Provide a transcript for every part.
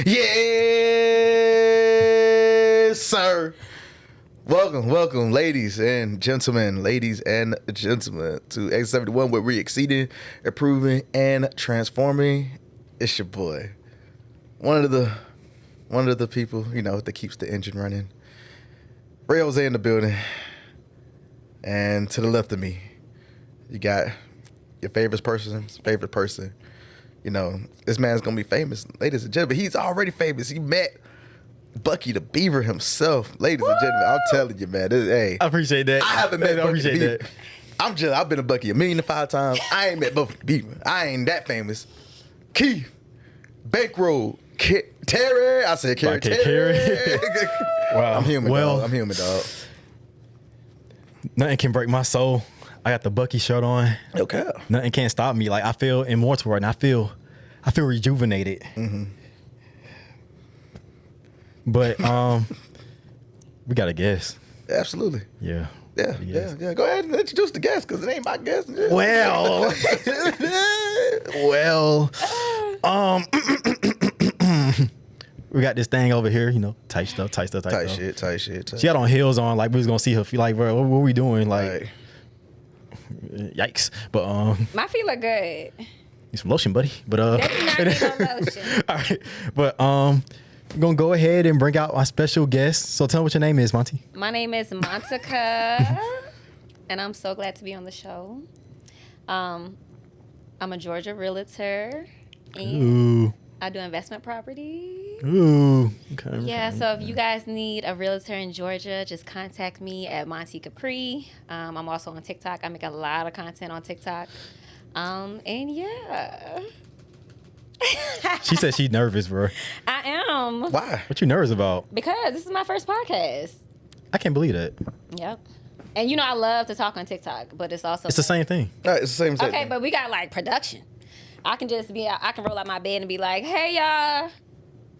Yes, sir. Welcome, ladies and gentlemen, to X71, where we're exceeding, improving, and transforming. It's your boy, one of the people that keeps the engine running. Ray Jose in the building, and to the left of me, you got your favorite person. This man's gonna be famous, ladies and gentlemen. He's already famous. He met Bucky the Beaver himself, ladies and gentlemen. I'm telling you, man. I appreciate that. I haven't met Bucky the Beaver. I've been a Bucky 1,000,005 times. I ain't met Bucky the Beaver. I ain't that famous. Keith, Bankroll, Terry. I said Terry. Wow. I'm human, dog. Nothing can break my soul. I got the Bucky shirt on. Okay. Nothing can't stop me. Like, I feel immortal right now. I feel rejuvenated. Mm-hmm. But we got a guest. Absolutely. Yeah. Yeah. Go ahead and introduce the guest, because it ain't my guest. Well, we got this thing over here, tight stuff. Tight shit. She had on heels on, like we was gonna see her feet. Like, bro, what we doing? Like, yikes. But my feet look good. Need some lotion, buddy. But They do not need no lotion. all right. But we're gonna go ahead and bring out our special guest. So tell me what your name is, Monty. My name is Montica, and I'm so glad to be on the show. I'm a Georgia realtor, and Ooh. I do investment property. Ooh. Okay. Yeah, so if you guys need a realtor in Georgia, just contact me at Monti Kapri. I'm also on TikTok. I make a lot of content on TikTok. And yeah. She said she's nervous, bro. I am. Why? What you nervous about? Because this is my first podcast. I can't believe that. Yep. And I love to talk on TikTok, but it's also... It's the same thing. All right, it's the same thing. Okay, but we got production. I can roll out my bed and be like, hey, y'all.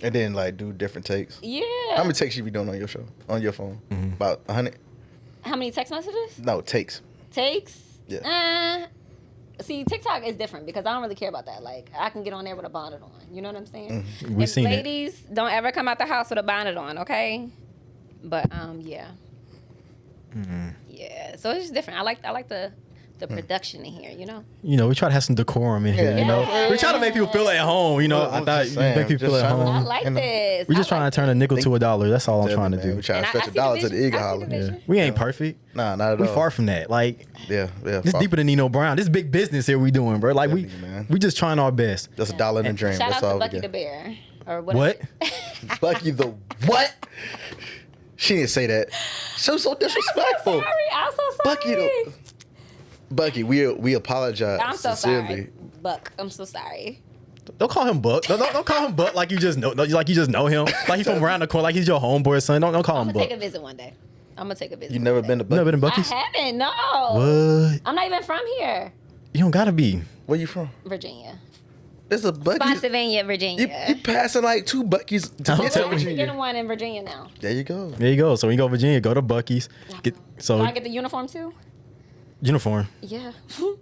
And then do different takes. Yeah. How many takes you be doing on your show, on your phone? Mm-hmm. About 100? How many text messages? No, takes. Takes? Yeah. See, TikTok is different because I don't really care about that. I can get on there with a bonnet on. You know what I'm saying? Mm-hmm. We seen ladies, don't ever come out the house with a bonnet on, okay? But yeah. Mm-hmm. Yeah. So it's just different. I like the production in here, We try to have some decorum in here, Yeah. We try to make people feel at home, I thought you make people feel at home. I like this. We just trying to turn a nickel to a dollar. That's all I'm trying to do. We trying to And I stretch a see the dollar to vision. the eagle I see holler. the vision. Yeah. We ain't perfect. Nah, not at We all. far from that. Yeah. This deeper than Nino Brown. This big business here we doing, bro. Definitely, man. We just trying our best. Just a dollar in a dream. Shout That's out all to we Bucky get. the Bear. Or What? Bucky the what? She didn't say that. She was so disrespectful. I'm so sorry. Bucky, we apologize. I'm so sincerely. sorry. Buck, I'm so sorry. Don't call him Buck. Don't call him Buck like you just know him. Like he's from around the corner, like he's your homeboy or something. Don't call I'm him gonna Buck. take a visit one day. You never been to Bucky? You never been to I Bucky's? haven't, no. What? I'm not even from here. You don't gotta be. Where you from? Virginia. There's a Bucky. Spotsylvania, Virginia. You passing 2 Bucky's to I'm get to I'm telling actually Virginia. getting one in Virginia now. There you go. There you go. So when you go to Virginia, go to Bucky's. Do So I get the uniform too? uniform. Yeah. You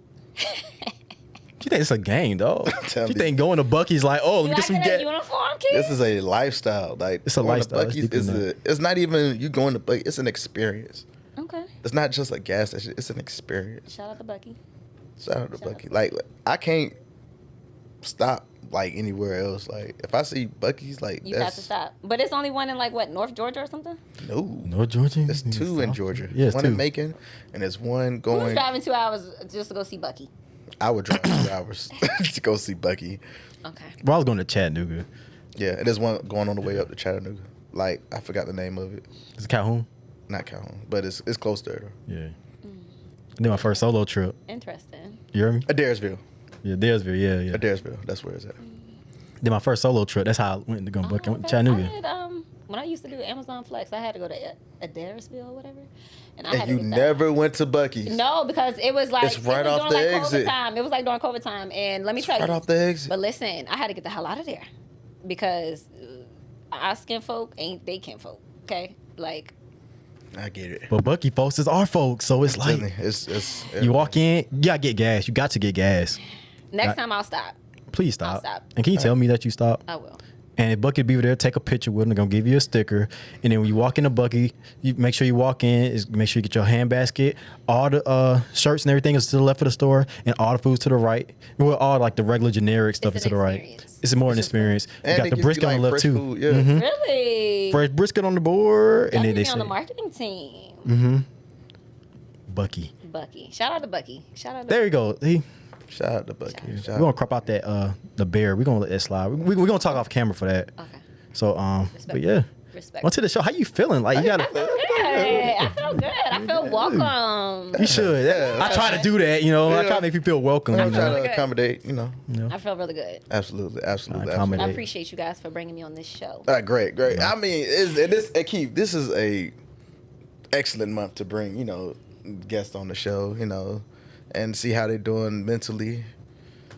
think it's a game, dog? Tell You me. think going to Bucky's like, oh, let Do me I get some get a gas? uniform, kid? This is a lifestyle. It's a going to lifestyle. It's Bucky's deeper than it's not even you going to Bucky. It's an experience. Okay. It's not just a gas station. It's an experience. Shout out to Bucky. Shout out to Bucky. I can't stop anywhere else. If I see Bucky's, You have to stop. But it's only one in North Georgia or something? No. North Georgia? There's 2 in Georgia. Yeah, it's one 2. in Macon, and there's one Who's going. driving 2 hours just to go see Bucky? I would drive 2 hours to go see Bucky. Okay. Bro, I was going to Chattanooga. Yeah, and there's one going on the way up to Chattanooga. I forgot the name of it. Is it Calhoun? Not Calhoun, but it's close there though. Yeah. Then my first solo trip. Interesting. You hear me? Adairsville. Yeah, Daresville. Yeah. Adairsville. That's where it's at. Then my first solo trip. That's how I went to go to Bucky. I went to Chattanooga. I had, when I used to do Amazon Flex, I had to go to Adairsville or whatever. And I And had you to get never went to Bucky's. No, because it was It's right off the exit. COVID time. It was during COVID time. And let me tell you. Right off the exit. But listen, I had to get the hell out of there. Because our skin folk ain't they kin folk. Okay? I get it. But Bucky folks is our folks, so it's like It's you walk in, you gotta get gas. You got to get gas. Next time I'll stop. Please stop. I'll stop. And can you tell me that you stop? I will. And if Bucky be there, take a picture with them. They're gonna give you a sticker. And then when you walk in the Bucky, you make sure you walk in. Make sure you get your hand basket. All the shirts and everything is to the left of the store, and all the food's to the right. Well, all like the regular generic stuff is to the right. It's more an experience. You got the brisket on the left too. Food, yeah. Really? Fresh brisket on the board, and then they be on say the marketing team. Bucky. Shout out to Bucky. Shout out. There you go. Shout out to Bucky. We're gonna crop out that the bear. We're gonna let that slide. We're gonna talk off camera for that. Okay. So but yeah. Respect. On to the show. How you feeling? Like you gotta. I feel good. I feel welcome. You should. I try to do that. You know, I try to make you feel welcome. I'm You trying know? to accommodate. You know. I feel really good. Absolutely. Accommodate. I appreciate you guys for bringing me on this show. Great. I mean, Keith, this is a excellent month to bring, you know, guests on the show, you know, and see how they're doing mentally,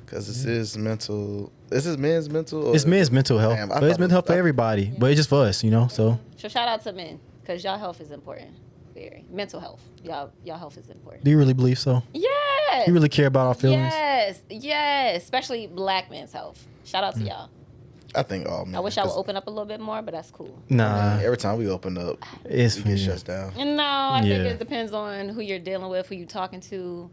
because this is mental. This is men's mental. It's men's mental health, Damn, but it's mental health for everybody. Yeah. But it's just for us, you know. So shout out to men, because y'all health is important. Very mental health. Y'all health is important. do you really believe so? Yes. You really care about our feelings? Yes. Especially black men's health. Shout out to y'all. I think all men. I wish I would open up a little bit more, but that's cool. Nah, Every time we open up, it's we get yeah. shut down. No, I think Yeah. it depends on who you're dealing with, who you're talking to,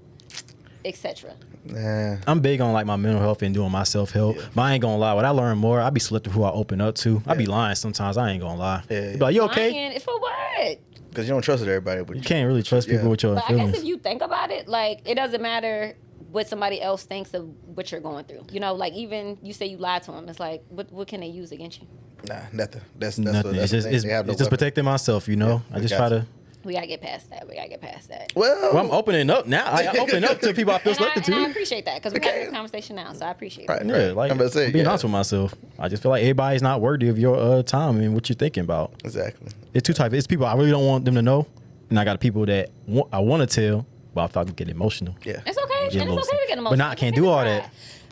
etc. Nah. I'm big on like my mental health and doing my self help. Yeah. But I ain't gonna lie. When I learn more, I be selective who I open up to. I be lying sometimes. I ain't gonna lie. Yeah. Be like, you okay? Lying, for what? Because you don't trust everybody. But You can't really trust people Yeah. with your But I feelings. guess if you think about it, like, it doesn't matter what somebody else thinks of what you're going through. You know, like, even you say you lied to them, it's like, what can they use against you? Nah, nothing. That's Nothing. That's It's the just thing. They have no it's just weapon. protecting myself, you know. Yeah, I just we try got to. We gotta get past that. Well, I'm opening up now. I open up to people I feel And I selected to. appreciate that, because we're having this conversation now, so I appreciate Right. it. Yeah, like I'm about to say, I'm being yeah. honest with myself. I just feel like everybody's not worthy of your time and what you're thinking about. exactly. It's two types. It's people I really don't want them to know, and I got people that I want to tell, but I feel like I get emotional. Yeah. It's okay. Yeah, And it's okay to get emotional. But now I It's can't okay do to all cry. that.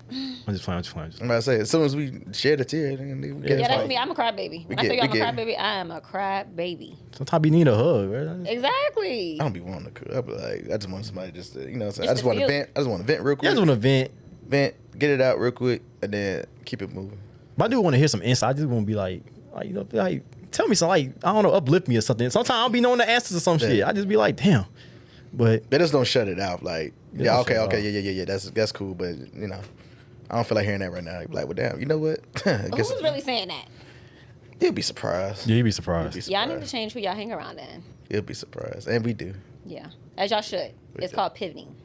I'm just playing. I'm about to say, as soon as we shed a tear, then we get Yeah, that's like- me. I'm a crybaby. When I get- tell you I'm a we get- crybaby, I am a crybaby. Sometimes you need a hug. Right? Exactly. I don't be wanting to cook. I be like, I just want somebody just to, you know, what I'm saying? Just I just to want to feel- vent. I just want to vent real You quick. just want to vent. Vent, get it out real quick, and then keep it moving. But I do want to hear some insight. I just want to be like you know, like tell me something, like I don't know, uplift me or something. Sometimes I don't be knowing the answers to some shit. I just be like, damn. But They just don't shut it out. Like, They yeah, don't okay, shut it okay, off. yeah. That's cool, but you know, I don't feel like hearing that right now. Like, well, damn, you know what? I guess Who's really saying that? you'll be surprised. yeah, you'd be You'll surprised. be Y'all need to surprised. change who y'all hang around then. You'll be surprised, and we do. Yeah, as y'all should. It's do. called pivoting.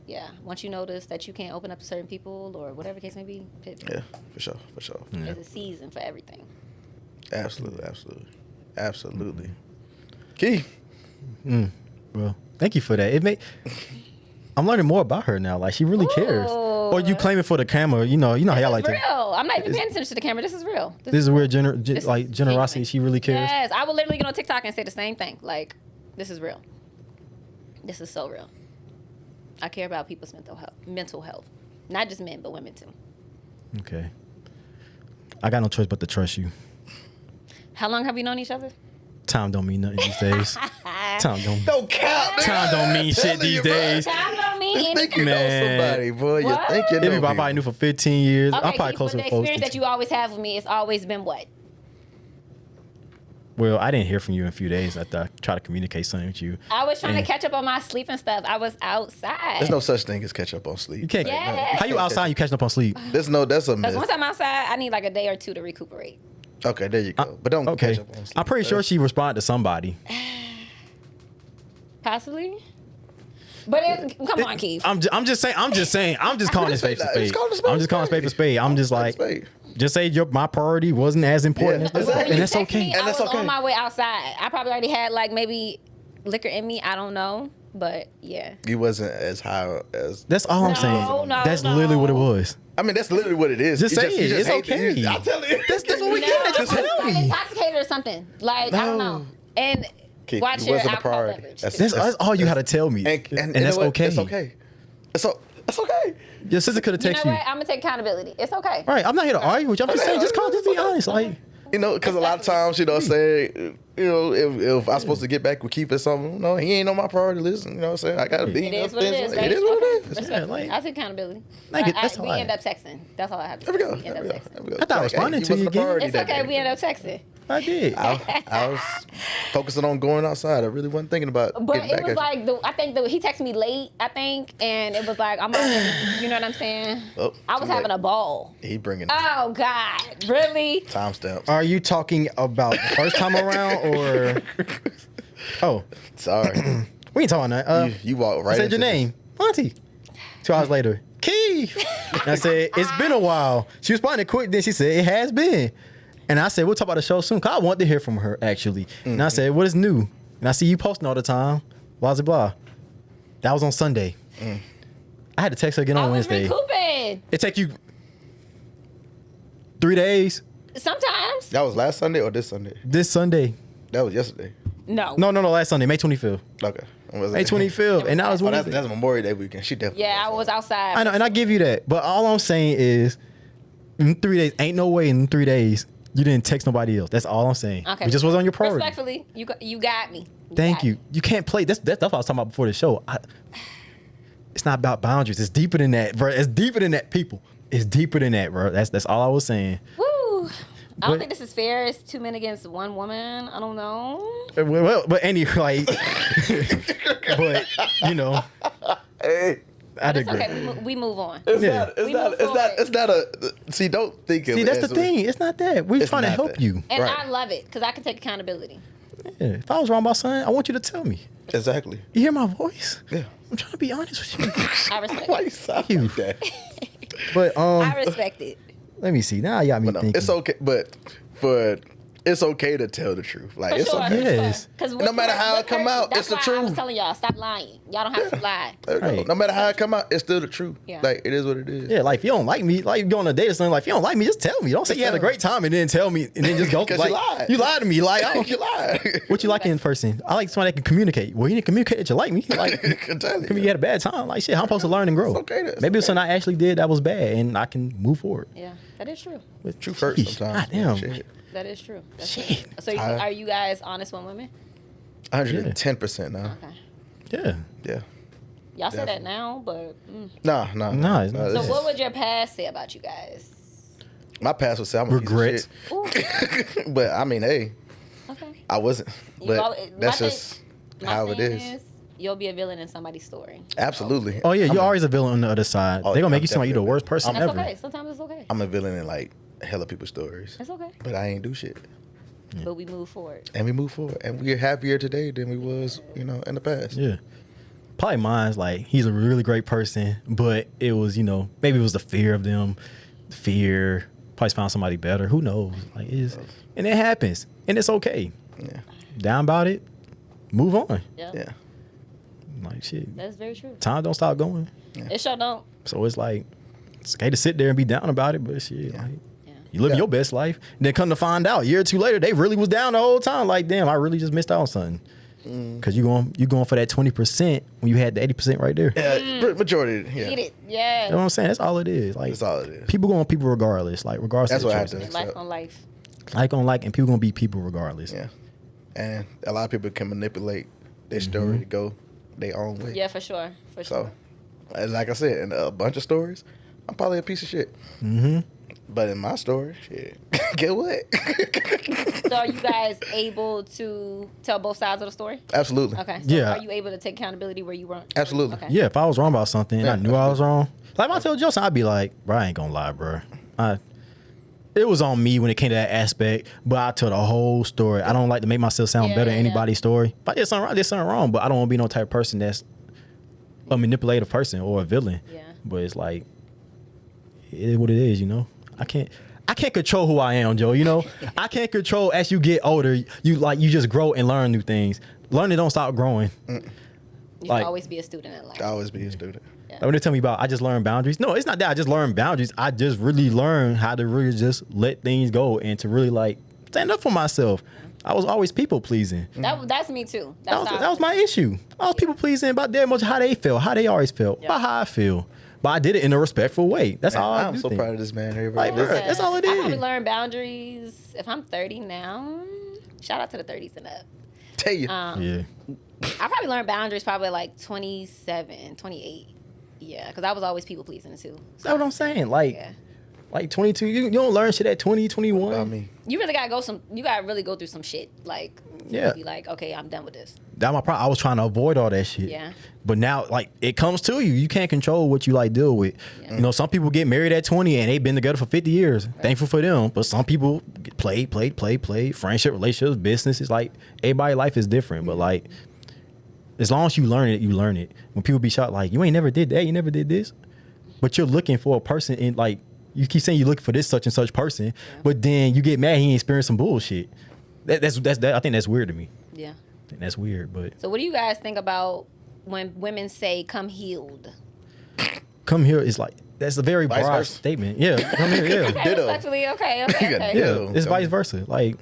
Yeah, once you notice that you can't open up to certain people or whatever case may be, pivot. Yeah, for sure. There's a season for everything. Absolutely. Key. Well, thank you for that. I'm learning more about her now. Like she really cares. Ooh. Or you claiming for the camera. You know how y'all like It's to. real. I'm not even paying attention to the camera. This is real. This is where This like is generosity. genuine. She really cares. Yes, I will literally get on TikTok and say the same thing. Like, this is real. This is so real. I care about people's mental health. Not just men, but women too. Okay. I got no choice but to trust you. How long have we known each other? Time don't mean nothing these days. Time don't. Don't count. Time don't mean shit these days. Time don't mean You think anything. you know Man. somebody, boy. You What? think you know Everybody people. knew for 15 years. Okay, I'm probably Keith, closer but to the close experience to that you always have with me, it's always been what? Well, I didn't hear from you in a few days after I tried to communicate something with you. I was trying And to catch up on my sleep and stuff. I was outside. There's no such thing as catch up on sleep. You can't. Yes. How you outside? You catching up on sleep? That's a Because myth. once I'm outside, I need like a day or two to recuperate. Okay, there you go. But don't Okay. catch up on sleep. I'm pretty sure she responded to somebody. Possibly. But come on, Keith. I'm just saying. I'm just calling this spade for spade. Just call it a spade I'm just calling spade for spade. I'm just like, Spade. just say my priority wasn't as important Yeah, as this, exactly. and that's You texted okay. me, And I that's was okay. on my way outside. I probably already had like maybe liquor in me. I don't know. But yeah. You wasn't as high as. That's all I'm No, saying. no, That's no. literally what it was. I mean, that's literally what it is. Just You say it. you It's hate okay. it. I'll tell you. That's what we No, get. Just I'm tell like me. intoxicated or something. Like, I don't No. know. And Keith, watch it your wasn't a alcohol priority. beverage. That's all you had to tell me, And you that's know what? okay. It's okay. That's okay. Your sister could have You know texted you. what? I'm going to take accountability. It's okay. Right, I'm not here to argue with you. I'm just saying, just be honest. Like, You know, because a lot of times, you know, say, you know, if I'm supposed to get back with Keith or something, no, he ain't on my priority list. You know what I'm saying? I got to be. It is what it is. It is what it is. Respectfully. I take accountability. We end up texting. That's all I have to say. There we go. We end up texting. I thought responding to you again. It's okay. We end up texting. I did. I was focusing on going outside. I really wasn't thinking about. But it was like I think he texted me late. I think, and it was like I'm. You know what I'm saying? Oh, I was having a ball. He bringing. Oh God, really? Timestamps. Are you talking about the first time around or? Oh, sorry. We ain't talking that. You walked right. I said your name, Monty. 2 hours later, Keith. And I said it's been a while. She responded quick. Then she said it has been. And I said, we'll talk about the show soon. Cause I want to hear from her, actually. And I said, what is new? And I see you posting all the time. Blah, blah, blah. That was on Sunday. I had to text her again on Wednesday. Recouping. It take you 3 days. Sometimes. That was last Sunday or this Sunday? This Sunday. That was yesterday. No, last Sunday, May 25th. Okay. May 25th. And that was Wednesday. That's Memorial Day weekend. She definitely. Yeah, I was outside. I know, and I give you that. But all I'm saying is, in 3 days, ain't no way in 3 days you didn't text nobody else. That's all I'm saying. Okay. It just was on your priority. Respectfully, you got me. Thank you. You can't play. That's what I was talking about before the show. It's not about boundaries. It's deeper than that, bro. It's deeper than that, people. It's deeper than that, bro. That's all I was saying. Woo. I don't think this is fair. It's 2 men against 1 woman. I don't know. Well, but anyway, like, but you know, Hey. I'd It's agree. okay. We move on. It's not a. See, don't think of it. See, that's as the thing. It's not that. We're It's trying to not help that. you. And Right. I love it because I can take accountability. Yeah. If I was wrong about something, I want you to tell me. Exactly. You hear my voice? Yeah. I'm trying to be honest with you. I respect Why it. you sound You. like that? But I respect it. let me see. Now y'all me But no, thinking. it's okay. But it's okay to tell the truth. Like For it's sure. okay. Yes. Because No matter how it come out, it's the That's why I was truth. telling y'all, stop lying. Y'all don't have to lie. There you go. Right. No matter how it come out, it's still the truth. Yeah. Like it is what it is. Yeah, like if you don't like me, like you go on a date or something, like if you don't like me, just tell me. Don't say you had a great time and then tell me and then just go. 'Cause like, you lied. You lied to me. Like, I don't, You lied. what you like in person? I like somebody that can communicate. Well, you didn't communicate that you like me. Like, I'm telling maybe you you. had a bad time. Like, shit, I'm supposed to learn and grow. It's okay, that's Maybe it's okay. something I actually did that was bad and I can move forward. Yeah, that is true. But Truth hurts sheesh, sometimes. Goddamn. Shit. That is true. That's Shit. true. So Tired. are you guys honest with women? 110% now. Okay. Yeah. Yeah. Y'all say that Definitely. now, but Nah. Nah, it's not. so this what is- would your past say about you guys? My past would say I'm a Regret. Ooh, piece of shit. But I mean, hey, okay. I wasn't. You But always- that's my just thing- how my it thing is. You'll be a villain in somebody's story. Absolutely. Oh, yeah, I'm you're a- always a villain on the other side. Oh, They're going to I'm make you seem like you're the definitely- worst person That's ever. okay. Sometimes it's okay. I'm a villain in like hella people's stories. It's okay. But I ain't do shit. But we move forward. And we move forward. And we're happier today than we was, in the past. Yeah. Probably mine's like, he's a really great person, but it was, maybe it was the fear of them, probably found somebody better. Who knows? Like, and it happens. And it's okay. Yeah. Down about it, move on. Yeah. Yeah. Like, shit. That's very true. Time don't stop going. It sure don't. So it's like, it's okay to sit there and be down about it, but shit, like, Yeah. you live Yeah. your best life. And then come to find out, a year or two later, they really was down the whole time. Like, damn, I really just missed out on something. Because you going for that 20% when you had the 80% right there. Yeah. Majority. Yeah. Eat it. You Yeah. know what I'm saying? That's all it is. Like, That's all it is. people going people regardless. Like, regardless That's of what the I have to choices. accept. Life on life. Like on like, and people gonna be people regardless. Yeah. And a lot of people can manipulate their story to go their own way. Yeah, for sure. For So, sure. and like I said, in a bunch of stories, I'm probably a piece of shit. Mm-hmm. But in my story, shit, get what? So are you guys able to tell both sides of the story? Absolutely. Okay. So Yeah. are you able to take accountability where you weren't? Absolutely. Okay. Yeah, if I was wrong about something and I Yeah, knew I was wrong, like if I told Joseph, I'd be like, bro, I ain't gonna lie, bro. It was on me when it came to that aspect, but I tell the whole story. I don't like to make myself sound Yeah, better than yeah. anybody's story. If I did something right, I did something wrong, but I don't want to be no type of person that's a manipulative person or a villain. Yeah. But it's like, it is what it is, I can't control who I am, Joe. I can't control as you get older. You just grow and learn new things. Learning don't stop growing. You Like- can always be a student in life. I always be a student. Like when they tell me about I just learned boundaries. No, it's not that I just learned boundaries. I just really learned how to really just let things go and to really like stand up for myself. I was always people pleasing. That's me too. That's That was my issue. I was people pleasing about their much how they felt, how they always felt, Yeah. about how I feel. but I did it in a respectful way. That's all. I'm so proud of this man. Everybody. Like, bro, that's all it I is. probably learned boundaries. If I'm 30 now, shout out to the 30s and up. Tell you. Yeah. I probably learned boundaries probably like 27, 28. Yeah, because I was always people pleasing too. That's what I'm saying. Like, Yeah. like 22, you don't learn shit at 20, 21. I mean, You really gotta really go through some shit. Like, Yeah. be like, okay, I'm done with this. That's my problem. I was trying to avoid all that shit. Yeah. But now, like, it comes to you. You can't control what you like deal with. Yeah. You know, some people get married at 20 and they've been together for 50 years. Thankful for them. But some people play. Friendship, relationships, business. It's like everybody's life is different. But like, as long as you learn it, you learn it. When people be shocked, like, you ain't never did that, you never did this. But you're looking for a person in, like, you keep saying you're looking for this such and such person, but then you get mad he ain't experienced some bullshit. That's I think that's weird to me. Yeah. I think that's weird, but So what do you guys think about when women say come healed? come here is like, that's a very Vice broad versa. statement. Yeah, come here, yeah. Okay, Ditto. respectfully, okay. Yeah, Ditto. it's vice versa. Like,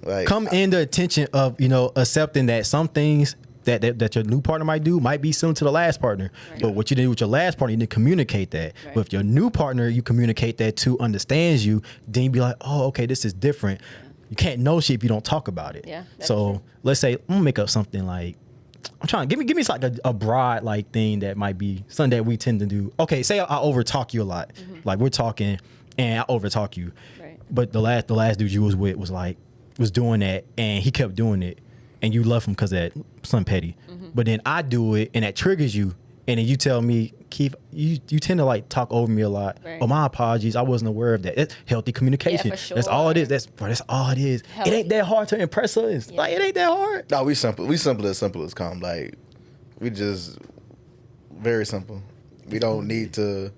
like come in the attention of, you know, accepting that some things that your new partner might do might be similar to the last partner. Right. But what you did with your last partner, you didn't communicate that. Right. But if your new partner, you communicate that to, understands you, then you be like, oh, okay, this is different. You can't know shit if you don't talk about it. Yeah, that's So true. let's say, I'm gonna make up something like, I'm trying, give me like a broad like thing that might be something that we tend to do. Okay, say I over talk you a lot. Like we're talking and I over talk you. Right. But the last dude you was with was doing that and he kept doing it and you love him because that something petty. But then I do it and that triggers you and then you tell me, Keith, you tend to like talk over me a lot. Right. Oh, my apologies. I wasn't aware of that. That's healthy communication. Yeah, for That's all it sure. is. That's all it is. Healthy. It ain't that hard to impress us. Yeah. Like it ain't that hard. no, we simple as come. Like we just very simple. We don't need to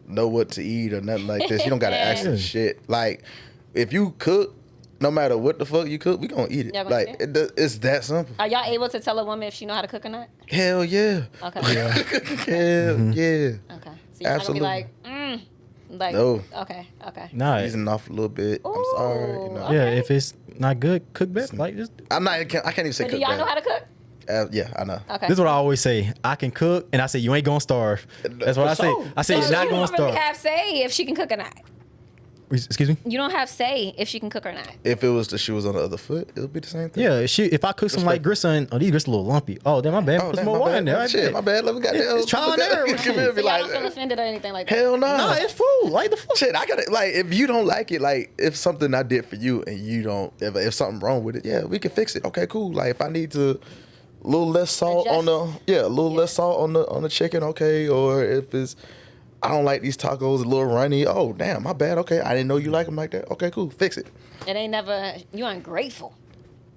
know what to eat or nothing like this. You don't gotta ask us shit. Like if you cook, no matter what the fuck you cook, we gonna eat it. Y'all gonna Like eat it's that simple. Are y'all able to tell a woman if she know how to cook or not? Hell yeah. Okay. Hell yeah. Okay. So you're not gonna be Absolutely. like, like, No. Okay. Nah. Easing off a little bit. I'm sorry. You know. Ooh, Yeah, okay. if it's not good, cook better. Like this. I can't even say But do cook y'all bad. know how to cook? Yeah, I know. Okay. This is what I always say. I can cook, and I say you ain't gonna starve. That's what I say. I say So you're not you gonna don't really starve. have say if she can cook or not. Excuse me. You don't have say if she can cook or not. If it was the shoe was on the other foot, it would be the same thing. Yeah, if I cook some like gristle, oh these gristle a little lumpy. Oh, damn, my bad. Oh, Put damn, some more my water bad. in there. I Shit, bet. my bad. Let me got that. It's trial and error. Come here, So be y'all like, don't feel offended or anything like that. hell no. Nah, it's food. Like the fuck. Shit, I gotta like if you don't like it, like if something I did for you and you don't, if something wrong with it, yeah, we can fix it. Okay, cool. Like if I need to, a little less salt on the, a little less salt on the chicken, okay. Or if it's, I don't like these tacos a little runny. Oh damn, my bad. Okay, I didn't know you like them like that. Okay, cool, fix it. It ain't never. You ungrateful.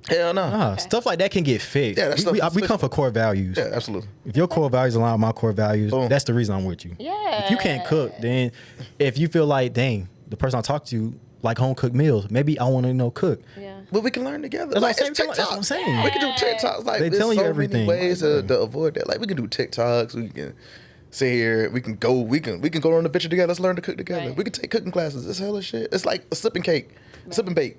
Hell no. Nah, stuff like that can get fixed. Yeah, that stuff is we come fixable. for core values. Yeah, absolutely. If your core values align with my core values, Boom. that's the reason I'm with you. Yeah. If you can't cook, then if you feel like, dang, the person I talk to like home cooked meals, maybe I want to cook. Yeah. But we can learn together. That's Like what I'm it's saying. TikTok. That's what I'm saying. We can do TikToks. Like They there's telling you so everything. many ways to avoid that. Like we can do TikToks. We can sit here. We can go. We can go on the picture together. Let's learn to cook together. Right. We can take cooking classes. It's hella shit. It's like a sip and cake, sip and bake.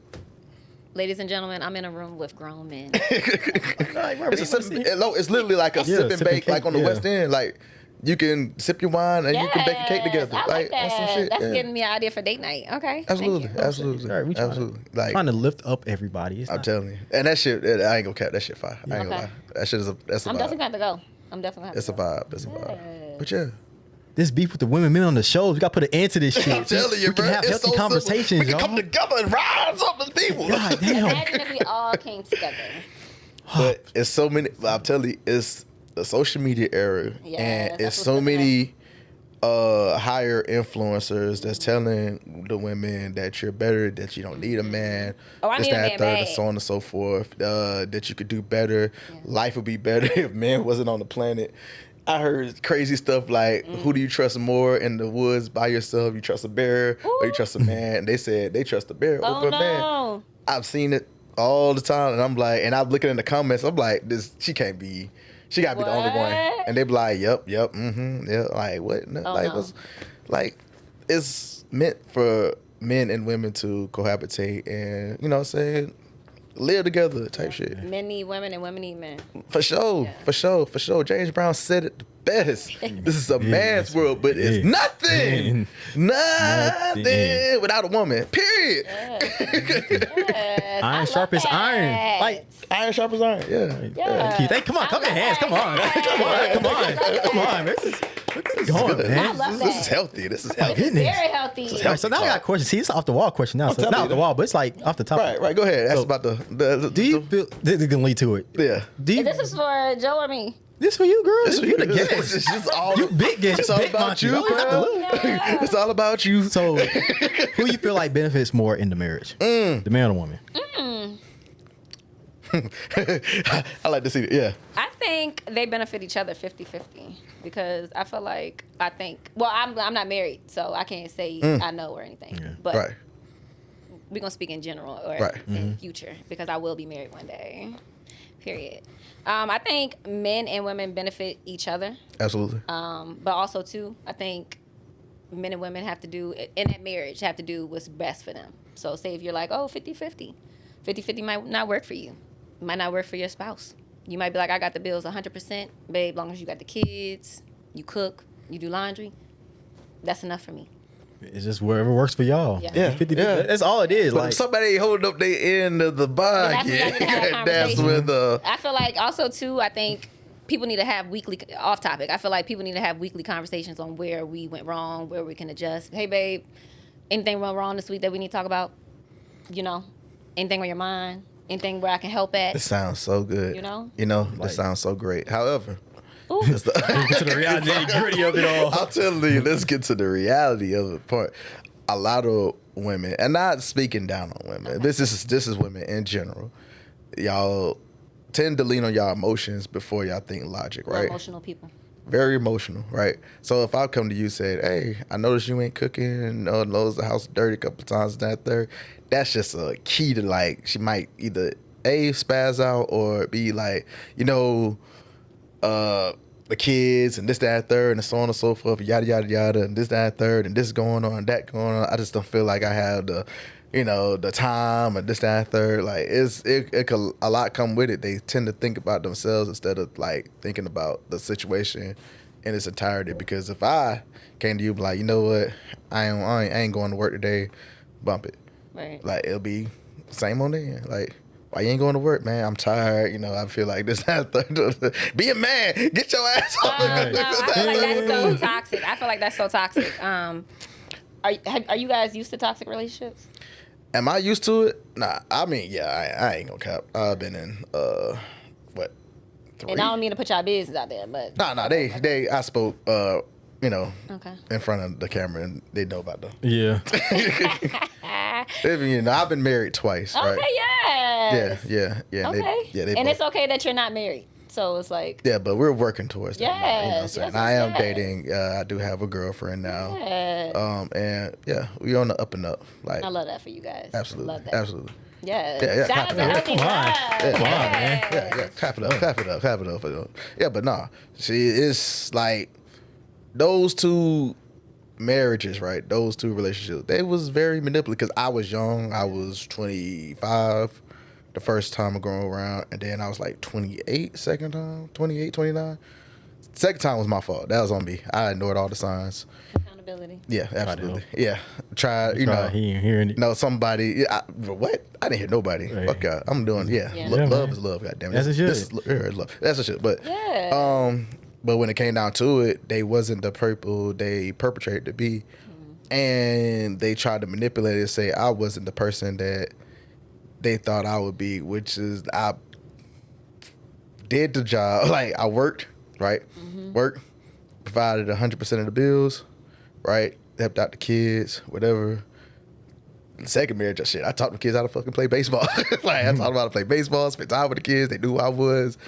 Ladies and gentlemen, I'm in a room with grown men. It's a sip. It's literally like a sip and sip and bake, like cake, on the yeah. West End. Like you can sip your wine and you can bake a cake together. I like on some that. shit. That's yeah. getting me an idea for date night. Okay. thank Absolutely, you. absolutely, Sorry, we trying to- absolutely. Like Trying to lift up everybody. It's I'm not- telling you, and that shit, I ain't gonna cap. That shit fire. I ain't gonna Okay. lie. That shit is that's a I'm vibe. definitely going to go. I'm definitely going It's to a go. vibe. It's a vibe. Yeah. But yeah. This beef with the women men on the shows, we got to put an end to this shit. I'm telling you, we bro. can have It's healthy so conversations, simple. We can y'all. come together and rise up as people. God damn. Imagine if we all came together. But it's so many. I'm telling you, it's the social media era, Yeah, and that's it's what's so looking many higher influencers that's telling the women that you're better, that you don't need a man, Oh, I this, need a that, man third, and bad. so on and so forth. That you could do better. Yeah. Life would be better if men wasn't on the planet. I heard crazy stuff like, who do you trust more in the woods by yourself? You trust a bear or you Ooh. trust a man? And they said they trust a bear Oh, over a man. no. I've seen it all the time, and I'm like, and I'm looking in the comments. I'm like, she can't be. She gotta be the only one. What? And they be like, yep, yeah. Like what? No, Oh, like no. what's like? It's meant for men and women to cohabitate, and you know what I'm saying. live together type shit. Men need women and women need men. For sure, for sure. James Brown said it the best. This is a man's world, but it's nothing without a woman. Period. Iron sharp as iron. Like iron sharp as iron. Yeah. Keith, hey, come on, come in hands. Come on, man. This is going, man. This is healthy. This is healthy. Very healthy. All right, so now I got a question. See, it's off the wall question now. So not off the wall, but it's like off the top. Right. Go ahead. Ask about the Do you feel this is gonna lead to it? Yeah. This is for Joe or me? This for you, girl. This You the it's guest. just all You big guest. It's all Big about Monty. you, Oh, not the bro. little- It's all about you. So, who you feel like benefits more in the marriage? The man or the woman? I like to see it. Yeah. I think they benefit each other 50-50 because I feel like well, I'm not married, so I can't say I know or anything. Yeah. But Right. we're gonna speak in general or Right. in future because I will be married one day. Period. I think men and women benefit each other. Absolutely. But also too, I think men and women have to do in that marriage have to do what's best for them. So say if you're like, oh, 50-50. 50-50 might not work for you. It might not work for your spouse. You might be like, I got the bills 100%, babe, long as you got the kids, you cook, you do laundry. That's enough for me. It's just wherever works for y'all. Yeah. 50, Yeah. That's all it is. But Like if somebody holding up their end of the That's when bargain, y'all need to have a that's conversation. when the I feel like also too, I think people need to have weekly off topic. I feel like people need to have weekly conversations on where we went wrong, where we can adjust. Hey babe, anything went wrong this week that we need to talk about? You know, anything on your mind? Anything where I can help at? It sounds so good. You know? It sounds so great. However, Ooh. to the reality gritty of it all. I'll tell you, let's get to the reality of the part. A lot of women, and not speaking down on women, this is women in general. Y'all tend to lean on y'all emotions before y'all think logic, We're right? emotional people. Very emotional, right? So if I come to you and say, hey, I noticed you ain't cooking, knows the house dirty a couple times, that third, that's just a key to like, she might either A, spaz out or be like, the kids and this, that, third, and so on and so forth, yada, yada, yada, and this, that, third, and this going on, that going on. I just don't feel like I have the, the time and this, that, third. Like, it could a lot come with it. They tend to think about themselves instead of, like, thinking about the situation in its entirety. Because if I came to you like, you know what, I ain't going to work today, bump it. Right. Like, it'll be same on there. Like, why you ain't going to work, man? I'm tired. I feel like this, that, third. Be a man. Get your ass off. No, I feel like that's so toxic. I feel like that's so toxic. Are you guys used to toxic relationships? Am I used to it? Nah. I mean, yeah, I ain't gonna cap. I've been in, 3? And I don't mean to put y'all business out there, but Nah, I spoke, okay. in front of the camera and they know about them. Yeah. I've been married twice, right? Okay, yes. Yeah. Okay. They and both- it's okay that you're not married. So it's like, Yeah, but we're working towards that. now, you know what I'm Yes, saying? yes, I am yes. dating. I do have a girlfriend now. yeah. And yeah, we on the up and up. Like, I love that for you guys. absolutely, Love that. absolutely. Yeah. Yeah, Shout out to clap it up. healthy Come on. love. Come on, man. Yeah. Clap it up. Yeah, but nah. See, it's like those two marriages, right? Those two relationships, they was very manipulative because I was young. I was 25 the first time I going around, and then I was like 28 second time, 28, 29. Second time was my fault. That was on me. I ignored all the signs. Accountability. Yeah, absolutely. Yeah. Tried, He ain't hearing it. no, somebody. What? I didn't hear nobody. Right. Fuck God. I'm doing. Yeah. Yeah. Yeah, Love man. is love. Goddamn it. That's a shit. This is love. That's a shit. But Yeah. but when it came down to it, they wasn't the people they perpetrated to be, and they tried to manipulate it and say I wasn't the person that they thought I would be, which is I did the job. Like I worked, right? Worked, provided 100% of the bills, right? Helped out the kids, whatever. The second marriage, shit, I taught the kids how to fucking play baseball. Like I taught them how to play baseball, spent time with the kids. They knew who I was.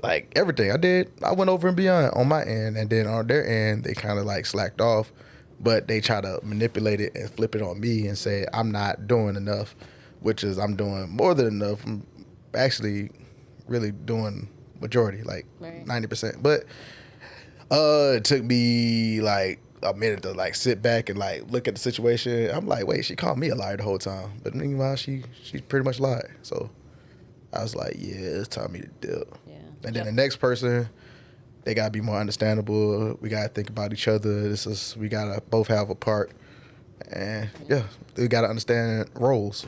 Like everything I did, I went over and beyond on my end, and then on their end, they kind of like slacked off. But they try to manipulate it and flip it on me and say I'm not doing enough, which is I'm doing more than enough. I'm actually really doing majority, like Right. 90%. But it took me like a minute to like sit back and like look at the situation. I'm like, wait, she called me a liar the whole time, but meanwhile she pretty much lied. So I was like, yeah, it's time for me to dip. Yeah. And then the next person, they gotta be more understandable. We gotta think about each other. We gotta both have a part, and yeah, we gotta understand roles.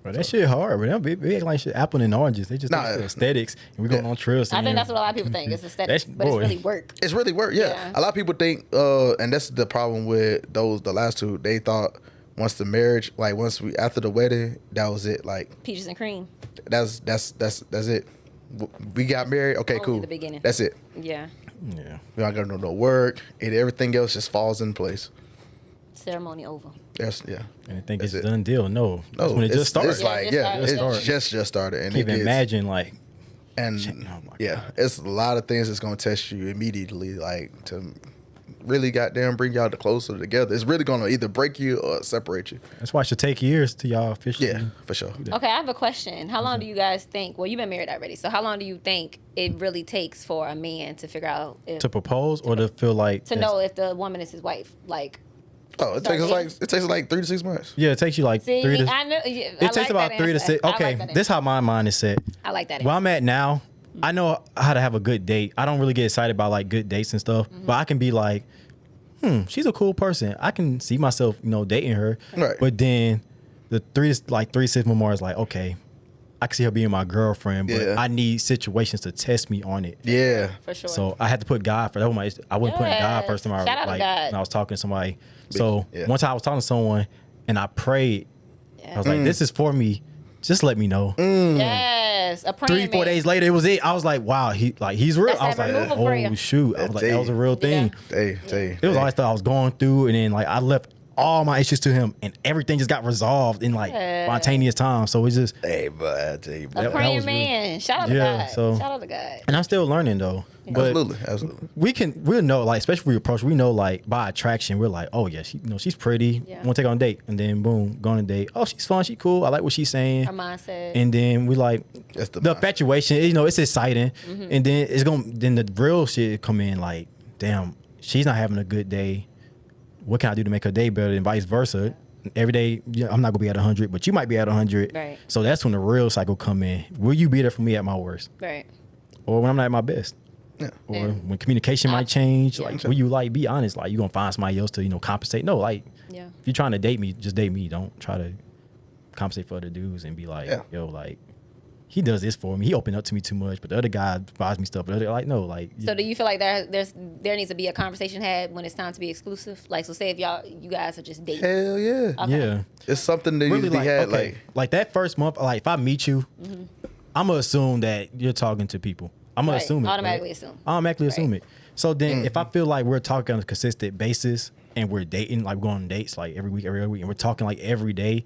Bro, that shit hard, bro. We act like shit apple and oranges. They just think it's aesthetics, and we going on trips. I think that's what a lot of people think. It's aesthetics, but it's really work. It's really work. Yeah. A lot of people think, and that's the problem with the last two. They thought once the marriage, like after the wedding, that was it. Like peaches and cream. That's it. We got married. Okay, Only cool. the beginning. That's it. Yeah. Yeah. We not gonna do no work, and everything else just falls in place. Ceremony over. Yeah. And I think it's a done deal. No, that's No, when it just started. It's like it's just started, and Can't even imagine like. And shit, oh my yeah, God. it's a lot of things that's gonna test you immediately, like to really goddamn bring y'all closer together. It's really gonna either break you or separate you. That's why it should take years to y'all officially. Yeah, for sure. Okay, I have a question. How long do you guys think? Well, you've been married already, so how long do you think it really takes for a man to figure out if To propose or to feel like to know if the woman is his wife? Like, Oh, it takes us like 3 to 6 months. Yeah, it takes you like see, 3 to. I know. It takes about 3 to 6. Okay, this is how my mind is set. I like that. Where I'm at now, I know how to have a good date. I don't really get excited about like good dates and stuff, but I can be like, she's a cool person. I can see myself, dating her. Right. But then the 3 to 6 more is like, okay, I can see her being my girlfriend, but I need situations to test me on it. Yeah, for sure. So I had to put God first. I wasn't putting God first in my Shout out to God. when I was talking to somebody. So one time I was talking to someone and I prayed. I was like, "This is for me. Just let me know." Yes, a praying 3-4 days later, it was it. I was like, "Wow, he's real." That's I was that like, removal prayer. "Oh shoot!" I was like, "That was a real thing." Hey, It was all that stuff I was going through, and then like I left all my issues to him, and everything just got resolved in like spontaneous time. So it's just but I tell you, a praying man. Shout out to God. Shout out to God. And I'm still learning though. But absolutely. We'll know, like, especially if we approach, we know, like, by attraction, we're like, oh, yeah, she's pretty. Yeah. Want to take her on a date. And then, boom, go on a date. Oh, she's fun. She cool. I like what she's saying. Our mindset. And then we like, That's the infatuation, it's exciting. And then then the real shit come in like, damn, she's not having a good day. What can I do to make her day better and vice versa? Every day, I'm not going to be at 100, but you might be at 100. Right. So that's when the real cycle come in. Will you be there for me at my worst? Right. Or when I'm not at my best? Yeah. Or when communication might change, like, will you like be honest? Like, you gonna find somebody else to compensate? No, like, if you're trying to date me, just date me. Don't try to compensate for other dudes and be like, yo, like, he does this for me. He opened up to me too much, but the other guy buys me stuff. But the other, like, no, like. So do you feel like there needs to be a conversation had when it's time to be exclusive? Like, so say if you guys are just dating. Hell yeah. Okay. Yeah. It's something that Really, usually like, had okay, like that first month, like if I meet you, I'm gonna assume that you're talking to people. I'm gonna assume it. Automatically assume. Automatically assume it. So then if I feel like we're talking on a consistent basis and we're dating, like going on dates like every week, and we're talking like every day,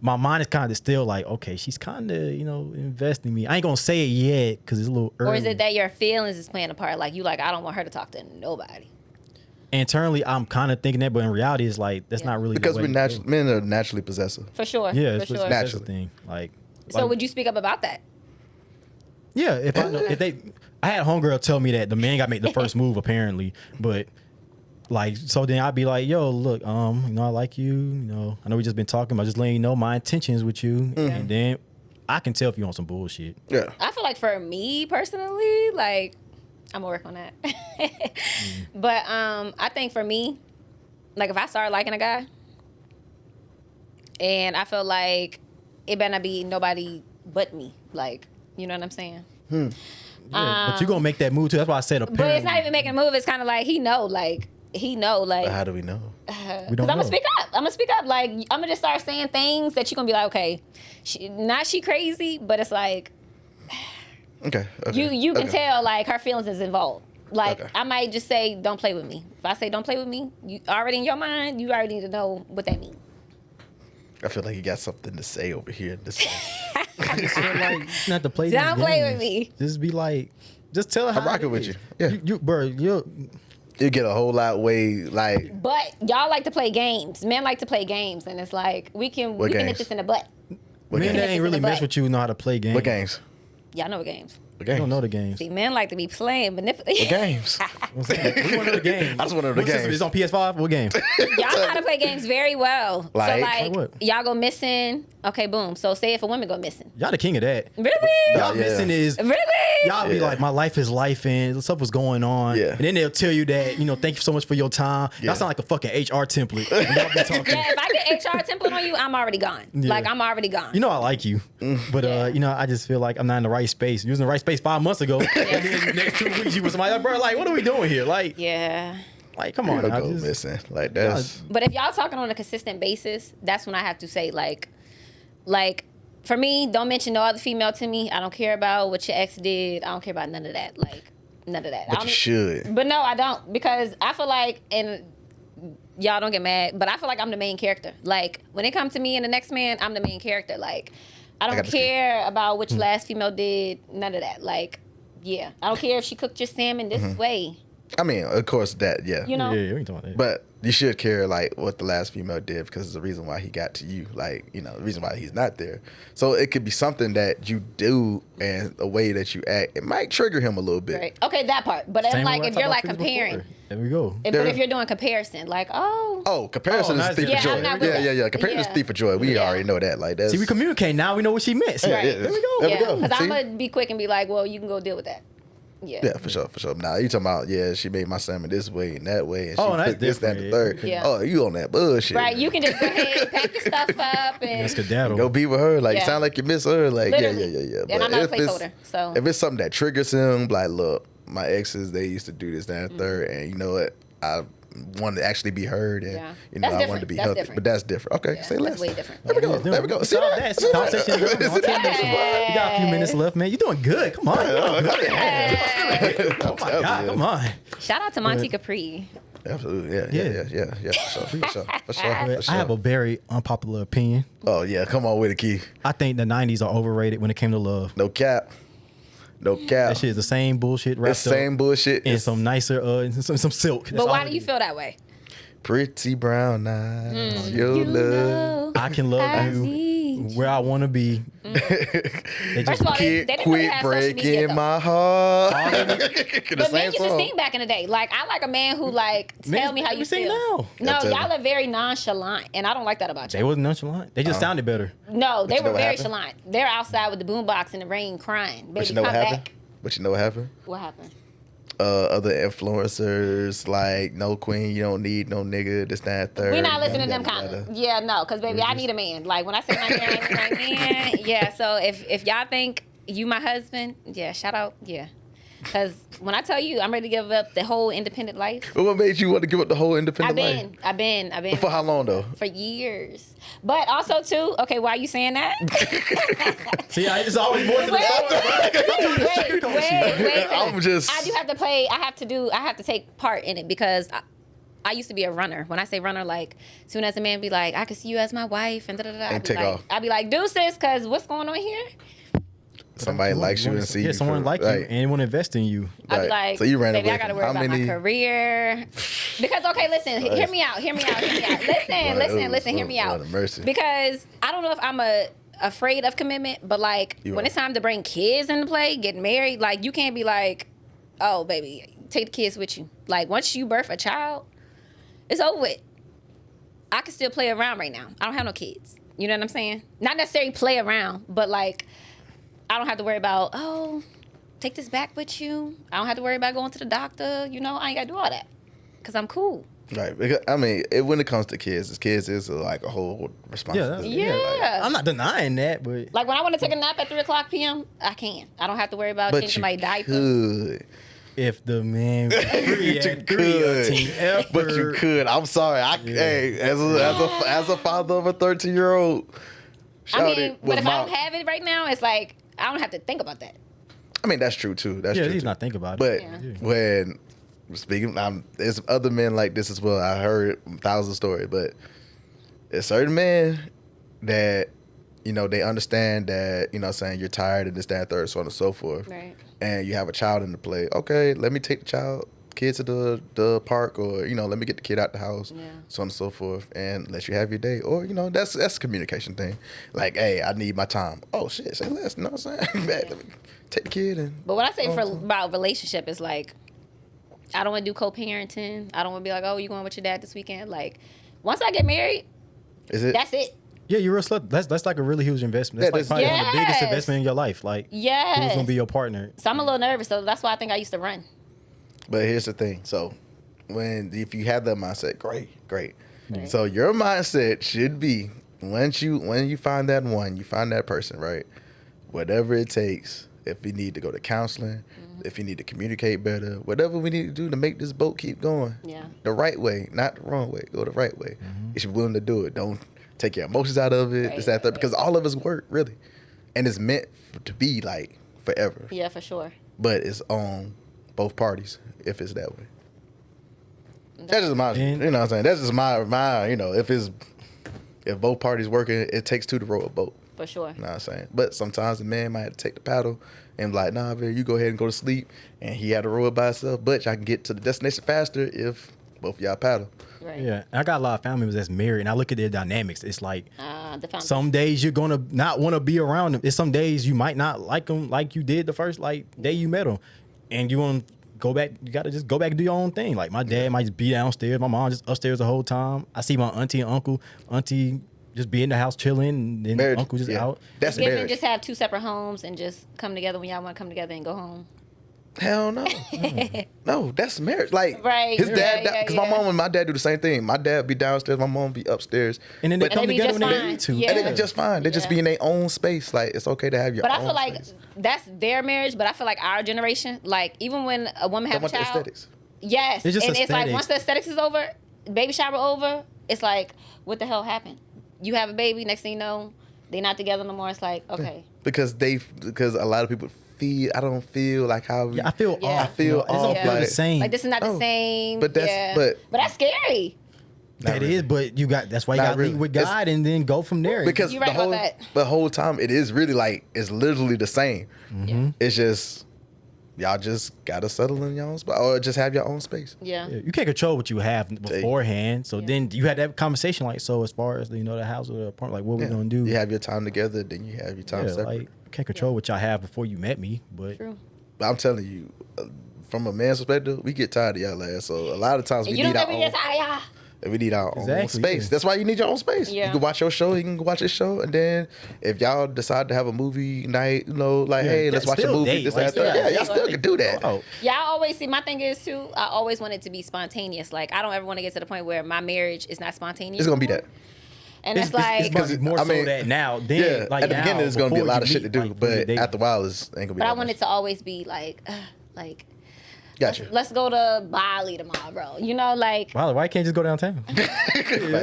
my mind is kind of still like, okay, she's kind of, investing in me. I ain't gonna say it yet because it's a little early. Or is it that your feelings is playing a part? Like I don't want her to talk to nobody. Internally, I'm kind of thinking that, but in reality, it's like that's not really because the way men are naturally possessive. For sure. Yeah, for sure. Naturally thing. Like, so would you speak up about that? Yeah, if I had a homegirl tell me that the man got to make the first move apparently, but like, so then I'd be like, yo, look, I like you, I know we just been talking about just letting you know my intentions with you, and then I can tell if you on some bullshit. Yeah, I feel like for me personally, like I'm gonna work on that, but I think for me, like if I start liking a guy, and I feel like it better not be nobody but me, like. You know what I'm saying? Yeah, but you're gonna make that move too. That's why I said apparently. But it's not even making a move. It's kind of like he know. But how do we know? We don't know. I'm gonna speak up. Like I'm gonna just start saying things that you're gonna be like, okay, she crazy, but it's like, okay. You can tell like her feelings is involved. Like I might just say, don't play with me. If I say don't play with me, you already in your mind, you already need to know what that means. I feel like you got something to say over here in this. I just feel like not to play. Don't play with me. Just be like, just tell her. I'm rocking with you. Yeah, you get a whole lot way like. But y'all like to play games. Men like to play games, and it's like we can nip this in the butt. Men that ain't really mess with you know how to play games. What games? Y'all know what games. The You games. don't know the games. See, men like to be playing, The manipulating. games. We want to know the game. I just want to know the What system? games. It's on PS5. What game? Y'all know how to play games very well. So Like like what? y'all go missing. Okay, boom. So say if a woman go missing. Y'all the king of that. Really? Y'all yeah. missing is Really? y'all be Yeah. like, my life is life and stuff was going on. Yeah. And then they'll tell you that, thank you so much for your time. Yeah. Y'all sound like a fucking HR template. And y'all be talking. Yeah, if I get HR template on you, I'm already gone. Yeah. Like I'm already gone. I like you, but I just feel like I'm not in the right space. You was in the right space 5 months ago, and then next 2 weeks you was somebody like, bro, like, what are we doing here? Like, Yeah. come on, Don't now, go just- missing. Like that's But if y'all talking on a consistent basis, that's when I have to say like for me, don't mention no other female to me. I don't care about what your ex did. I don't care about none of that. Like none of that. I but don't you should. But no, I don't, because I feel like, and y'all don't get mad, but I feel like I'm the main character. Like when it comes to me and the next man, I'm the main character. Like I got don't to care about which last female did none of that. Like yeah, I don't care if she cooked your salmon this way. I mean, of course that, yeah. You know. Yeah, we ain't talking about that. But you should care like what the last female did because it's the reason why he got to you. Like, the reason why he's not there. So it could be something that you do and the way that you act. It might trigger him a little bit. Right. Okay, that part. But then Same like way I if talked you're about like females comparing, before. There we go. but if you're doing comparison, like Oh, comparison Oh, is nice. thief Yeah, of joy. I'm not with Yeah, that. yeah. Comparison is Yeah. thief of joy. We Yeah. already know that. Like that's See, we communicate now. We know what she meant. See, Right. yeah. There we go. There we yeah, go. because I'm See? gonna be quick and be like, well, you can go deal with that. Yeah. Yeah, for sure. Now you talking about she made my salmon this way and that way and Oh, she that's cooked this, that, and the different. third. Yeah. Oh, you on that bullshit. Right. You can just go ahead, pack your stuff up, and Skedaddle. Go be with her. Like Yeah. sound like you miss her. Like Literally. yeah. And But I'm not a if it's- placeholder, so if it's something that triggers him, like look, my exes they used to do this, that, and third, and you know what, I wanted to actually be heard, and Yeah. I That's wanted different. to be That's healthy. different. But that's different. Okay, Yeah, say that's less. way different. There we go. Yeah, There we go. See Solve that? that. See Conversation is that? on See 10 minutes. that? You got a few minutes left, man. You're doing good. Come on. Oh my Oh my God, come on. shout out to Monti Kapri. Absolutely, yeah. For sure. I have a very unpopular opinion. Oh yeah, come on with it, Key. I think the 90s are overrated when it came to love. No cap. That shit is the same bullshit wrapped It's same bullshit. in It's some nicer, some silk. That's But why all do it you is. feel that way? pretty brown eyes. Your love. I can love I you need where I want to be. They First just of all, they didn't really Quit have social media, breaking though. my heart. But men used to sing back in the day. Like I like a man who like tell Men- me how you we sing feel. now. No, Yeah, tell y'all me. are very nonchalant, and I don't like that about they you. wasn't nonchalant. They just sounded better. No, they you know were what very happened? chalant. They're outside with the boombox in the rain, crying. Baby, But you know what come happened? back. But you know what happened? What happened? Other influencers like no queen, you don't need no nigga, this, that, third. We're not listening to them yada, kind of. yada. Yeah, no, because baby, I need a man. Like when I say my man, I mean my man. Yeah, so if y'all think you my husband, yeah, shout out, yeah. Because when I tell you I'm ready to give up the whole independent life, But what made you want to give up the whole independent life? I've been For how long though? for years. But also too, okay, why are you saying that? See, it's always more to the wait. I'm just. I do have to play. I have to take part in it because I used to be a runner. When I say runner, like soon as a man be like, I can see you as my wife and da da da. And take off. I'd be like, deuces, because what's going on here? Somebody likes you and see you. Yeah, someone for- like you right. and want to invest in you. I'd be Right. like, So you ran baby, away I gotta from worry how about many- my career. Because okay, listen, hear me out. Listen, hear me out. Lord have mercy. Because I don't know if I'm afraid of commitment, but like You when are. it's time to bring kids into play, get married, like you can't be like, oh baby, take the kids with you. Like once you birth a child, it's over with. I can still play around right now. I don't have no kids. You know what I'm saying? Not necessarily play around, but like I don't have to worry about, oh, take this back with you. I don't have to worry about going to the doctor. You know, I ain't got to do all that because I'm cool. Right. Because, I mean, when it comes to kids is like a whole responsibility. Yeah. Like, I'm not denying that, but Like when I want to take a nap at 3:00 p.m., I can. I don't have to worry about but changing you my diaper. could. if the man free But you at 3 or could. team effort, But you could. I'm sorry. Hey, as a father of a 13-year-old, I mean, but if I don't have it right now, it's like I don't have to think about that. I mean, that's true too. That's yeah, true. he's too. not think about But it. Yeah. when speaking, there's other men like this as well. I heard 1,000 stories, but there's certain men that they understand that saying you're tired and this, that, third, so on and so forth. Right. And you have a child in the play. Okay, let me take the child kid to the park, or let me get the kid out the house, Yeah. so on and so forth, and let you have your day. Or that's a communication thing. Like, hey, I need my time. Oh shit, say less. You know what I'm saying? Let me take the kid and. But what I say about relationship is like, I don't want to do co-parenting. I don't want to be like, oh, you going with your dad this weekend? Like, once I get married, Is it? that's it. Yeah, you're a slut. That's like a really huge investment. That's Yeah, like probably one of the biggest Yes. investment in your life. Like, Yes. who's gonna be your partner? So I'm a little nervous. So that's why I think I used to run. But here's the thing. So, if you have that mindset, great. Right. So your mindset should be when you find that one, you find that person, right? Whatever it takes. If you need to go to counseling, if you need to communicate better, whatever we need to do to make this boat keep going, Yeah. the right way, not the wrong way. Go the right way. You should be willing to do it. Don't take your emotions out of it. Right, This, that, right, because all of us work really, and it's meant to be like forever. Yeah, for sure. But it's on both parties if it's that way. That's just my, you know what I'm saying? That's just my, if both parties working, it takes two to row a boat. For sure. You know what I'm saying? But sometimes the man might have to take the paddle and be like, nah, man, you go ahead and go to sleep. And he had to row it by himself. But y'all can get to the destination faster if both of y'all paddle. Right. Yeah, and I got a lot of family members that's married, and I look at their dynamics. It's like The foundation. some days you're gonna not want to be around them. It's some days you might not like them like you did the first day you met them, and you want to go back. You gotta just go back and do your own thing. Like my dad might just be downstairs, my mom just upstairs the whole time. I see my auntie and uncle. Auntie just be in the house chilling, and then Marriage, uncle just out. That's Give and marriage. just have two separate homes and just come together when y'all want to come together and go home. Hell no. No, that's marriage. Like, Right, his dad, yeah, because yeah. my mom and my dad do the same thing. My dad be downstairs, my mom be upstairs. And then they But- come they be together just when they fine. need to. Yeah. And they be just fine. They just Yeah. be in their own space. Like, it's okay to have your But own I feel like space. that's their marriage. But I feel like our generation, like even when a woman I have a want the child, aesthetics. yes, It's just and it's like aesthetics. once the aesthetics is over, baby shower over, it's like what the hell happened? You have a baby, next thing you know, they not together no more. It's like okay, Because a lot of people I don't feel like how we, Yeah, I feel Yeah. off. I feel It don't off, feel the like- same. like this is not Oh, the same. but that's- yeah. but- that's scary. Not That really. is, but that's why you Not got to really. lead with It's- God and then go from there. because You're right about that. the whole time it is really like it's literally the same. Yeah. It's just y'all just gotta settle in your own spot or just have your own space. Yeah. Yeah, you can't control what you have beforehand. So Yeah. then you had that conversation like, so as far as the house or the apartment, like what we gonna do? You have your time together, then you have your time Yeah, separate. like you can't control what y'all have before you met me, but True. But I'm telling you, from a man's perspective, we get tired of y'all ass. So a lot of times we And you don't need our think we own. get tired, We need our own Exactly, space. yeah. That's why you need your own space. Yeah. You can watch your show. You can watch his show, and then if y'all decide to have a movie night, like, Yeah, hey, let's that's watch a still movie. date. This, Like, that, that. still Yeah, y'all date. still can do that. oh, Yeah, I always see. My thing is too. I always want it to be spontaneous. Like I don't ever want to get to the point where my marriage is not spontaneous. It's gonna be that. And it's like, it's about more I so mean, that now. Then, Yeah, like at the now, beginning, it's gonna be a before lot you of shit to meet, do, like, before you but date. after a while, it's ain't gonna be. but I that want much. it to always be like, Gotcha. let's go to Bali tomorrow, bro. You know, like Wow, why can't you just go downtown? Like,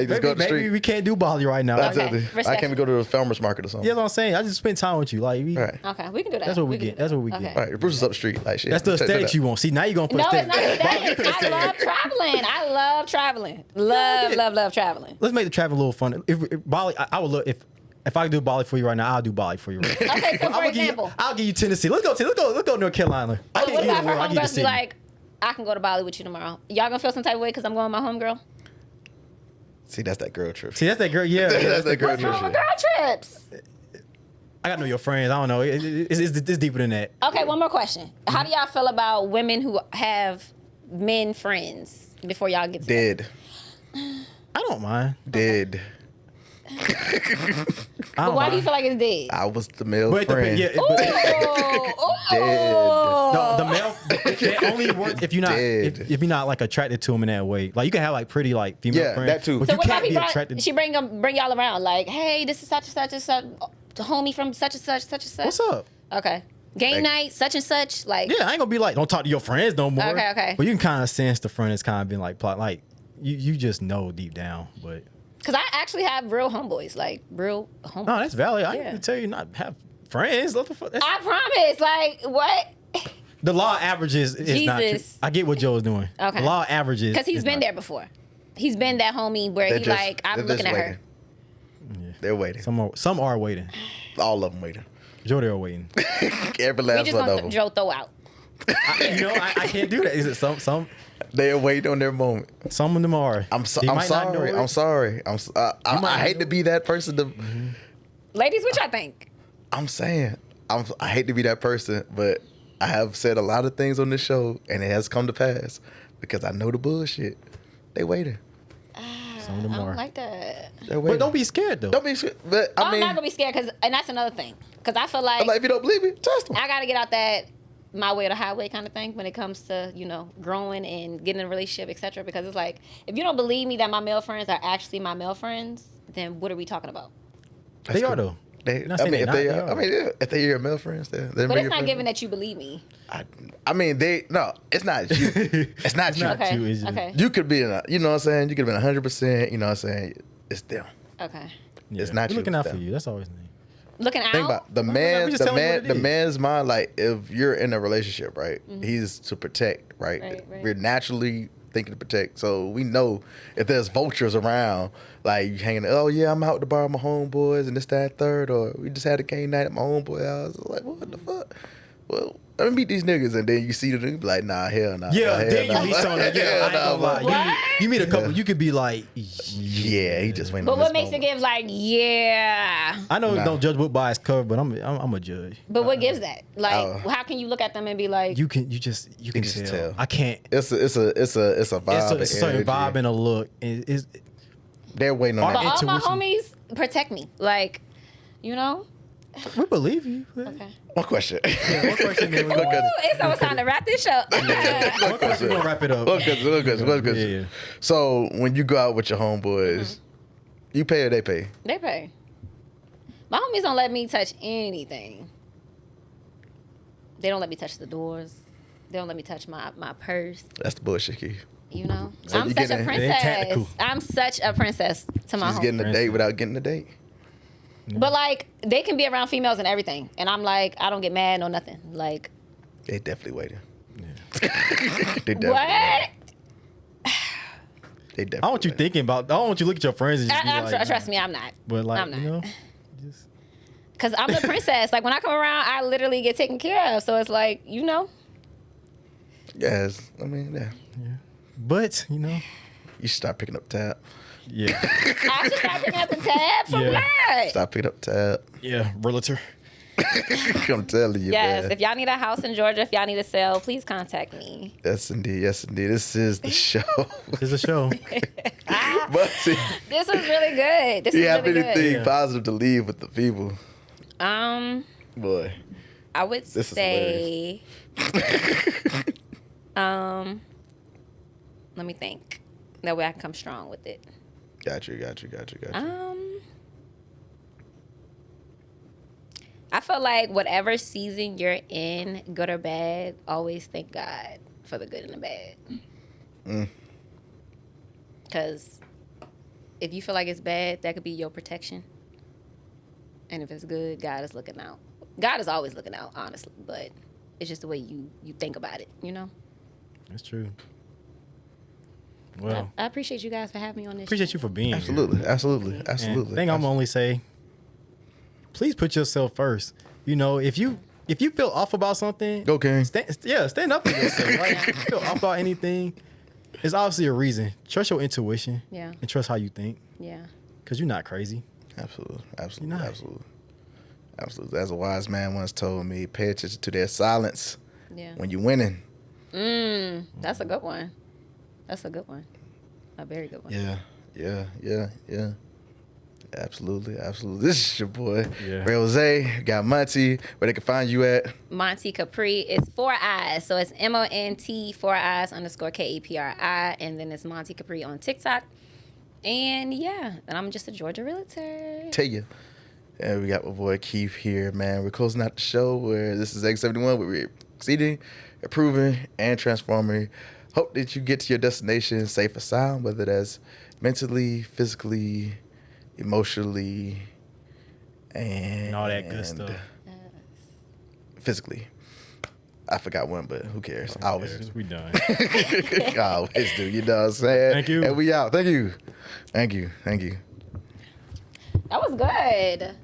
just go to the Maybe street. we can't do Bali right now. That's Okay, it. I respect. can't even go to the farmer's market or something. Yeah, that's what I'm saying. I just spend time with you. Like, Right. okay, we can do that. That's what we can get. do That's that. what we get. Okay. All right. Bruce is up the street. Like shit. That's the Check that aesthetics out. you want. See, now you're going for No, it's aesthetics. not aesthetics. I love traveling. I love traveling. Love traveling. Let's make the travel a little fun. If Bali, I would look if I could do Bali for you right now, I'll do Bali for you. Right now. Okay, so for example, I'll give you Tennessee. Let's go North Carolina. I what can't give about you for the I'll give you the homegirls be city. like, I can go to Bali with you tomorrow. Y'all gonna feel some type of way because I'm going with my homegirl? See, that's that girl trip. See, that's that girl. Yeah, That's that girl What's trip wrong with shit. girl trips? I gotta know your friends. I don't know. It's deeper than that. Okay, one more question. How do y'all feel about women who have men friends before y'all get together? Dead. I don't mind. Dead. I But don't why do you mind. feel like it's dead? I was the male But it friend. depends. Yeah, Oh, the male it only works if you're not Dead. if you're not like attracted to him in that way. Like you can have like pretty like female Yeah, friends, that too. but So you what about can't be people? attracted. She bring y'all around like, hey, this is such and such and such, the homie from such and such, such and such. What's up? Okay, game Like- night, such and such. Like, Yeah, I ain't gonna be like, don't talk to your friends no more. Okay. But you can kind of sense the friend is kind of been like plot, like you just know deep down. But because I actually have real homeboys, like real homeboys. no, that's valid. I Yeah. can tell you not have friends. What the fuck? That's, I promise. Like what? the law of averages is not true. Jesus. I get what Joe is doing. Okay. The law of averages Because he's is been not- there before. He's been that homie where They're he just- like, I'm they're looking just at waiting. her. They're waiting. Some are waiting. All of them waiting. Joe, they are waiting. Every We last just one of gonna them. Joe throw out. I can't do that. Is it some They're waiting on their moment. some of them are. I'm sorry. I'm sorry. I hate to be that person. Ladies, what y'all think? I'm saying I hate to be that person, but I have said a lot of things on this show, and it has come to pass because I know the bullshit. They waiting. Some of them I don't are. like that. They're waiting. But don't be scared though. Don't be scared. But I I'm mean, not gonna be scared and that's another thing. Cause I feel like, if you don't believe me, test them. I gotta get out that my way or the highway kind of thing when it comes to, growing and getting in a relationship, etc. Because it's like, if you don't believe me that my male friends are actually my male friends, then what are we talking about? They are though. If they're your male friends, they're But it's not given that you believe me. I mean, it's not you. It's not you. Okay. you, is it? Okay. You could be you know what I'm saying? You could have been 100%, you know what I'm saying? It's them. Okay. Yeah. It's not We're you, looking it's out for them. you. That's always the thing. Looking out. Think about the we just telling you what it the is. man's mind, like if you're in a relationship, right? He's to protect, right? Right. We're naturally thinking to protect. So we know if there's vultures around, like you hanging, oh yeah, I'm out to bar with my homeboys and this, that, third, or we just had a game night at my homeboy house. Like, what the fuck? Well, let me meet these niggas, and then you see the nigga be like, nah, hell nah. Yeah, nah, hell then nah. you meet someone that, I ain't gonna lie. What? You meet a couple, you could be like, Yeah, he just went. But on what this makes it moment. give like, yeah? I know Nah. don't judge book by its cover, but I'm a judge. But what gives that? Like, Oh. how can you look at them and be like, You can just tell. I can't. It's a vibe. It's a certain energy. vibe and a look. They're waiting on but that. all my intuition. homies protect me? Like, you know? We believe you. Okay. One question. One question, then we Ooh, gonna- it's almost time to wrap this show. one question, we gonna wrap it up. One question. Yeah. So when you go out with your homeboys, you pay or they pay? They pay. My homies don't let me touch anything. They don't let me touch the doors. They don't let me touch my purse. That's the bullshit, Keith. You know? So I'm you such a getting- princess. tactical. I'm such a princess to my She's homies. getting a date without getting a date. But like, they can be around females and everything. And I'm like, I don't get mad or nothing. Like, They definitely waiting. Yeah. They definitely what? waiting. They definitely I don't want you waiting. thinking about. I don't want you to look at your friends and just be like, Trust me, I'm not. But like, I'm not. you know, just Because I'm the princess. Like, when I come around, I literally get taken care of. So it's like, you know. Yes. I mean, yeah. But you know, You should start picking up tab. yeah, I should start picking up the tab from Yeah. what? Stop picking up tab. yeah, realtor. I'm telling you, Yes, man. if y'all need a house in Georgia, if y'all need to sell, please contact me. Yes, indeed. Yes, indeed. This is the show. It's a show. But see, This was really good. This do you was have really anything good. positive to leave with the people? I Boy. would This is say, let me think. That way I can come strong with it. Got you. I feel like whatever season you're in, good or bad, always thank God for the good and the bad. Because if you feel like it's bad, that could be your protection. And if it's good, God is looking out. God is always looking out, honestly. But it's just the way you think about it, you know? That's true. Well, I appreciate you guys for having me on this appreciate show. you for being here. Absolutely. And thing I'm only say, please put yourself first. You know, if you feel off about something, Okay. stand up for yourself. Like, if you feel off about anything, it's obviously a reason. Trust your intuition. Yeah. And trust how you think, Yeah. because you're not crazy. Absolutely. You're not. Absolutely. As a wise man once told me, pay attention to their silence Yeah. when you're winning. That's a good one. That's a good one. A very good one. Yeah. Absolutely. This is your boy, Yeah. Rose. Got Monty. Where they can find you at? Monti Kapri is 4 I's. So it's MONT 4 I's _ KEPRI. And then it's Monti Kapri on TikTok. And yeah, and I'm just a Georgia realtor. Tell you. And we got my boy Keith here, man. We're closing out the show where this is X71, where we're exceeding, improving, and transforming. Hope that you get to your destination safe and sound, whether that's mentally, physically, emotionally, and all that good stuff. Physically. I forgot one, but who cares? I always do. We done. I always do. You know what I'm saying? Thank you. And we out. Thank you. That was good.